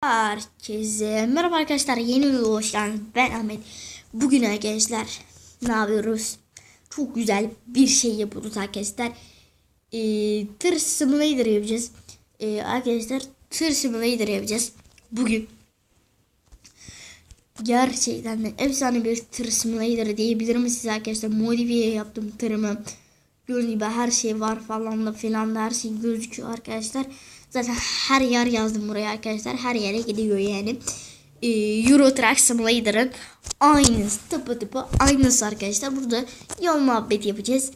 Herkese merhaba arkadaşlar, yeni videoya hoş geldiniz. Ben Ahmet. Bugün arkadaşlar ne yapıyoruz? Çok güzel bir şey yapıyoruz arkadaşlar. Tır simulator yapacağız. Arkadaşlar tır simulator yapacağız. Bugün gerçekten de efsane bir tır simulator diyebilirim size arkadaşlar. Modifiye yaptım tırımı. Gördüğünüz gibi her şey var falan da filan da her şey gözüküyor arkadaşlar. Zaten her yer yazdım buraya arkadaşlar. Her yere gidiyor yani. Euro Truck Simulator'ın aynısı, tıpı aynısı arkadaşlar. Burada yol muhabbeti yapacağız.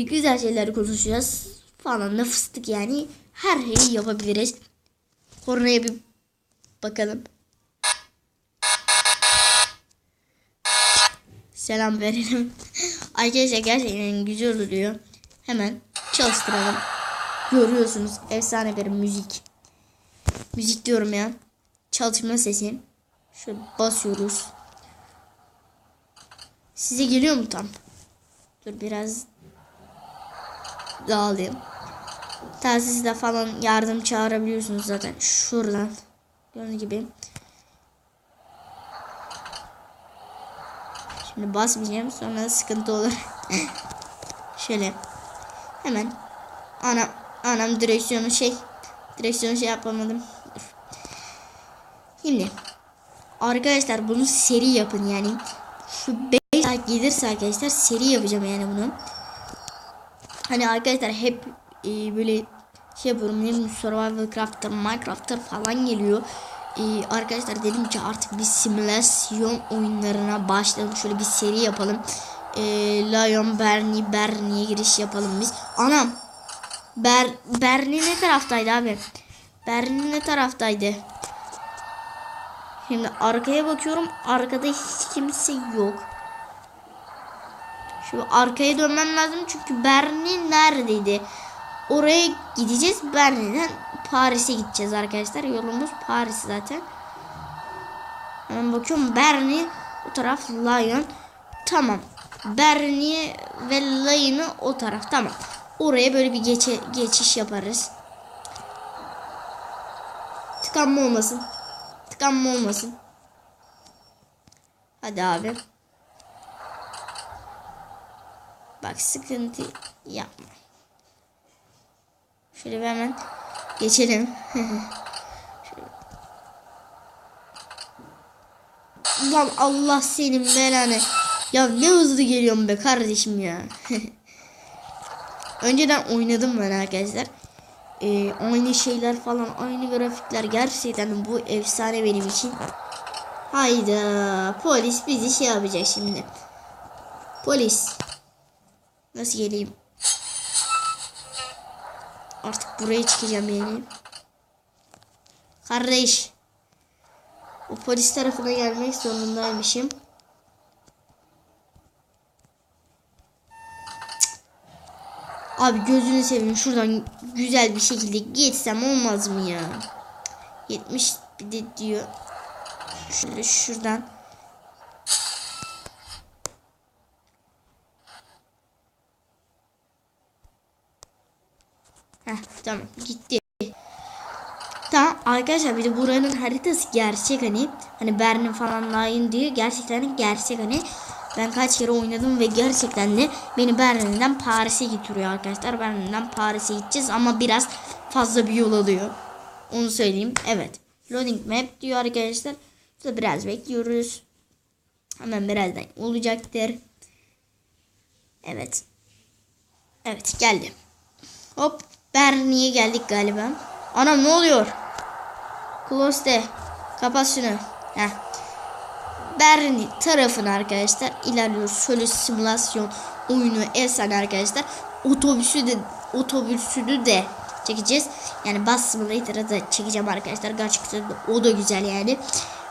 Güzel şeyler konuşacağız falan da fıstık yani. Her şeyi yapabiliriz. Kornaya bir bakalım. Selam verelim. Arkadaşlar gerçekten güzel oluyor. Hemen çalıştıralım. Görüyorsunuz efsane bir müzik. Müzik diyorum ya. Çalışma sesi. Şöyle basıyoruz. Size geliyor mu tam? Dur biraz dağılayım. Telsizle falan yardım çağırabiliyorsunuz zaten. Şuradan. Gördüğünüz gibi. Şimdi basmayacağım. Sonra sıkıntı olur. Şöyle. Hemen. Anam direksiyonu şey yapamadım. Şimdi arkadaşlar bunu seri yapın yani. Şu 5 saat gelirse arkadaşlar seri yapacağım yani bunu. Hani arkadaşlar hep böyle şey yapıyorum, ne bileyim, Survival Craft'ta, Minecraft'ta falan geliyor. Arkadaşlar dedim ki artık bir simülasyon oyunlarına başlayalım. Şöyle bir seri yapalım. Lion Bernie'ye giriş yapalım biz. Anam. Bernie ne taraftaydı abi? Bernie ne taraftaydı? Şimdi arkaya bakıyorum. Arkada hiç kimse yok. Şu arkaya dönmem lazım çünkü Bernie neredeydi? Oraya gideceğiz. Bernie'den Paris'e gideceğiz arkadaşlar. Yolumuz Paris zaten. Hemen bakıyorum. Bernie o taraf, Lion. Tamam. Bernie ve Lion'ı o taraf. Tamam. Oraya böyle bir geçiş yaparız. Tıkanma olmasın. Tıkanma olmasın. Hadi abi. Bak sıkıntı yapma. Şöyle bir hemen geçelim. Lan Allah senin belanı. Ya ne hızlı geliyorum be kardeşim ya. Önceden oynadım ben arkadaşlar. Aynı şeyler falan, aynı grafikler, gerçekten bu efsane benim için. Hayda, polis bizi şey yapacak şimdi. Polis. Nasıl geleyim? Artık buraya çıkacağım yani. Kardeş. O polis tarafına gelmek zorundaymışım. Abi gözünü seveyim, şuradan güzel bir şekilde geçsem olmaz mı ya? 70 bir de diyor. Şöyle şuradan. Tamam gitti. Tamam arkadaşlar, bir de buranın haritası gerçek hani Berlin falan layın diyor, gerçekten gerçek ben kaç kere oynadım ve gerçekten de beni Berlin'den Paris'e getiriyor arkadaşlar. Berlin'den Paris'e gideceğiz ama biraz fazla bir yol alıyor, onu söyleyeyim. Evet, loading map diyor arkadaşlar. Burada biraz bekliyoruz, hemen birazdan olacaktır. Evet geldi. Hop, Berlin'e geldik galiba. Anam ne oluyor? Close de. Kapat şunu. Heh. Bernie tarafına arkadaşlar ilerliyoruz. Şöyle simülasyon oyunu efsane arkadaşlar. Otobüsünü de çekeceğiz. Yani Bus Simulator'ı da çekeceğim arkadaşlar. Gerçekten de o da güzel yani.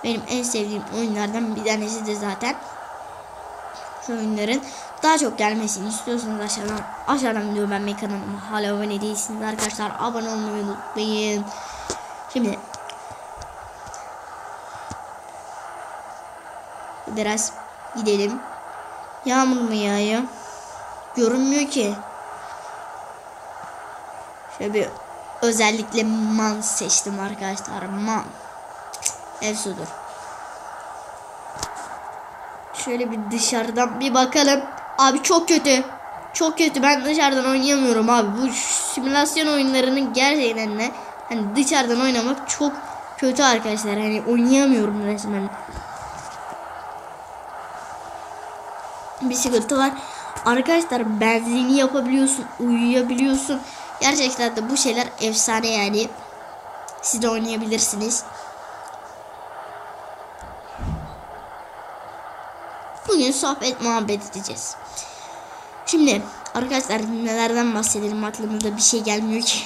Benim en sevdiğim oyunlardan bir tanesi de zaten. Şu oyunların daha çok gelmesini istiyorsanız aşağıdan video beğenmeyi, kanalıma hala abone değilsiniz arkadaşlar, abone olmayı unutmayın. Şimdi biraz gidelim. Yağmur mu yağıyor? Görünmüyor ki. Şöyle bir özellikle man seçtim arkadaşlar. Man. Efsudur. Şöyle bir dışarıdan bir bakalım. Abi çok kötü. Çok kötü. Ben dışarıdan oynayamıyorum abi. Bu simülasyon oyunlarının gerçekten ne? Hani dışarıdan oynamak çok kötü arkadaşlar. Hani oynayamıyorum resmen. Bir sıkıntı var. Arkadaşlar benzinli yapabiliyorsun. Uyuyabiliyorsun. Gerçekten de bu şeyler efsane yani. Siz de oynayabilirsiniz. Bugün sohbet muhabbet edeceğiz. Şimdi arkadaşlar nelerden bahsedelim, aklımıza bir şey gelmiyor ki.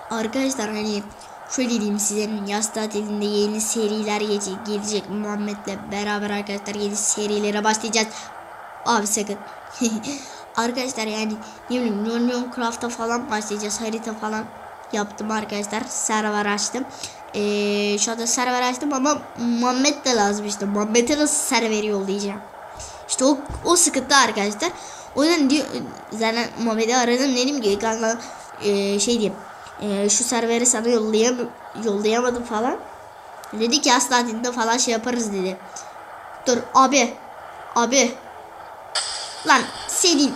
Arkadaşlar hani şöyle diyeyim size, yaz tatilinde yeni seriler gelecek. Muhammed'le beraber arkadaşlar yeni serilere başlayacağız. Abi sakın. Arkadaşlar yani ne bileyim Minecraft'a falan başlayacağız. Harita falan yaptım arkadaşlar. Server açtım. Şu anda server açtım ama Muhammed de lazım işte. Muhammed'e nasıl serveri yollayacağım? İşte o sıkıntı arkadaşlar. O yüzden diyor, zaten Muhammed'i aradım, dedim ki kanka şey diyeyim, şu serveri sana yollayamadım falan. Dedi ki yaz tatilinde falan şey yaparız dedi. Dur abi lan senin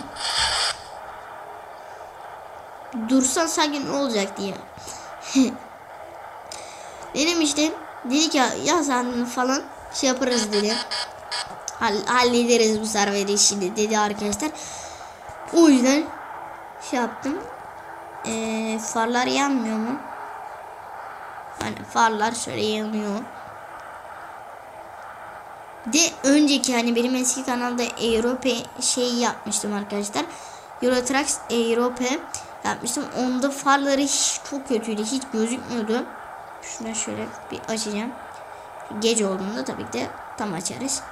dursan sanki ne olacak diye. Benim işte dedi ki yaz tatilinde falan şey yaparız dedi. Hallederiz bu serveri işini dedi arkadaşlar. O yüzden şey yaptım. Farlar yanmıyor mu? Hani farlar şöyle yanıyor. De önceki hani benim eski kanalda Europe şey yapmıştım arkadaşlar. Euro Trucks Europe yapmıştım. Onda farları çok kötüydü. Hiç gözükmüyordu. Şuna şöyle bir açacağım. Gece olduğunda tabii ki de tam açarız.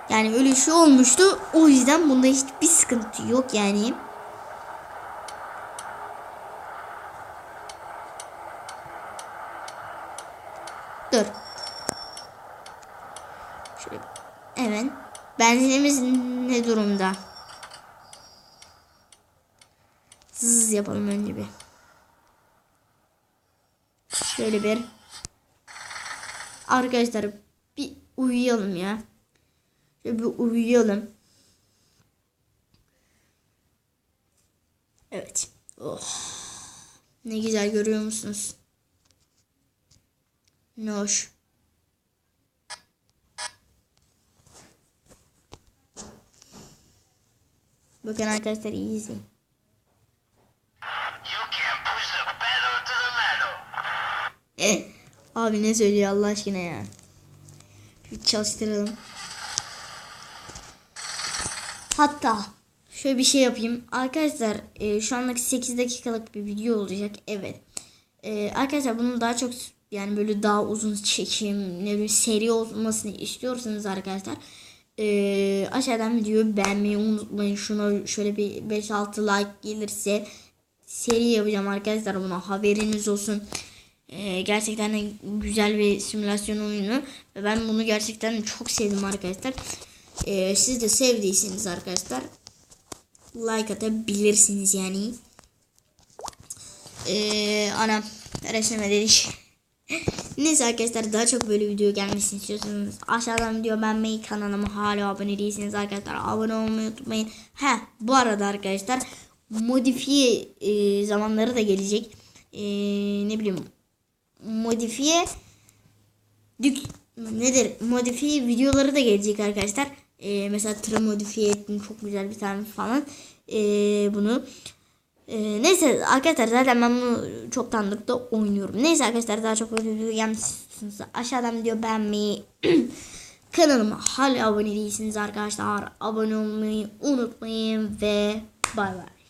Yani öyle şey olmuştu. O yüzden bunda hiçbir sıkıntı yok yani. Dur. Şöyle. Evet. Benzinimiz ne durumda? Zzz yapalım önce bir. Şöyle bir. Arkadaşlar bir uyuyalım ya. Şöyle bir uyuyalım. Evet. Oh. Ne güzel, görüyor musunuz? Ne hoş. Bakın arkadaşlar, iyi izleyin. Abi ne söylüyor Allah aşkına ya. Bir çalıştıralım. Hatta şöyle bir şey yapayım. Arkadaşlar şu anlık 8 dakikalık bir video olacak. Evet. Arkadaşlar bunu daha çok yani böyle daha uzun çekim, ne bir seri olmasını istiyorsanız arkadaşlar aşağıdan videoyu beğenmeyi unutmayın. Şuna şöyle bir 5-6 like gelirse seri yapacağım arkadaşlar, buna haberiniz olsun. Gerçekten de güzel bir simülasyon oyunu ve ben bunu gerçekten çok sevdim arkadaşlar. Siz de sevdiyseniz arkadaşlar like atabilirsiniz yani. Anam resme dedik. Neyse arkadaşlar, daha çok böyle video gelmesini istiyorsanız aşağıdan video beğenmeyi, kanalıma hala abone değilseniz arkadaşlar abone olmayı unutmayın. Bu arada arkadaşlar modifiye zamanları da gelecek. Ne bileyim, modifiye modifiye videoları da gelecek arkadaşlar. Mesela tırı modifiye ettim, çok güzel bir tane falan. Bunu neyse arkadaşlar, zaten ben bunu çoktandır da oynuyorum. Neyse arkadaşlar, daha çok böyle video gelmişsiniz aşağıdan video beğenmeyi kanalıma hala abone değilsiniz arkadaşlar abone olmayı unutmayın ve bay bay.